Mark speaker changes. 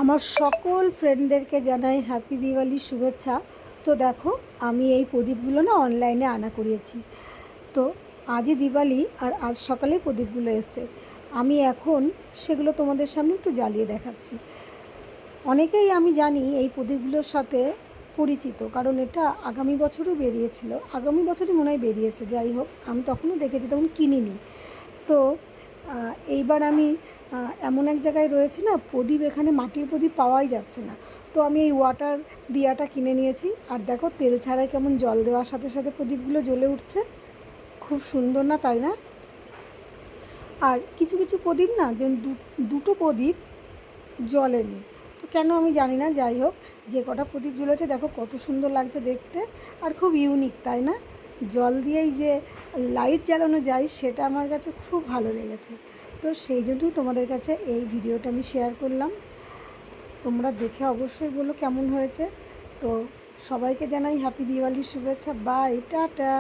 Speaker 1: আমার সকল ফ্রেন্ডদেরকে জানাই হ্যাপি দিওয়ালির শুভেচ্ছা। তো দেখো, আমি এই প্রদীপগুলো না অনলাইনে আনা করিয়েছি। তো আজই দিওয়ালি আর আজ সকালেই প্রদীপগুলো এসছে। আমি এখন সেগুলো তোমাদের সামনে একটু জ্বালিয়ে দেখাচ্ছি। অনেকেই আমি জানি এই প্রদীপগুলোর সাথে পরিচিত, কারণ এটা আগামী বছরও বেরিয়েছিল, আগামী বছরই মনে হয় বেরিয়েছে। যাই হোক, আমি তখনও দেখেছি, তখন কিনিনি। তো এইবার আমি এমন এক জায়গায় রয়েছে না, প্রদীপ এখানে মাটির প্রদীপ পাওয়াই যাচ্ছে না। তো আমি এই ওয়াটার দিয়াটা কিনে নিয়েছি। আর দেখো, তেল ছাড়াই কেমন জল দেওয়ার সাথে সাথে প্রদীপগুলো জ্বলে উঠছে। খুব সুন্দর না, তাই না? আর কিছু কিছু প্রদীপ না, যে দুটো প্রদীপ জ্বলেনি, তো কেন আমি জানি না। যাই হোক, যে কটা প্রদীপ জ্বলেছে দেখো কত সুন্দর লাগছে দেখতে, আর খুব ইউনিক, তাই না? জল দিয়েই যে লাইট জ্বালানো যায়, সেটা আমার কাছে খুব ভালো লেগেছে। তো সেই জন্যই তোমাদের কাছে এই ভিডিওটা আমি শেয়ার করলাম। তোমরা দেখে অবশ্যই বলো কেমন হয়েছে। তো সবাইকে জানাই হ্যাপি দিওয়ালির শুভেচ্ছা। Bye, tata.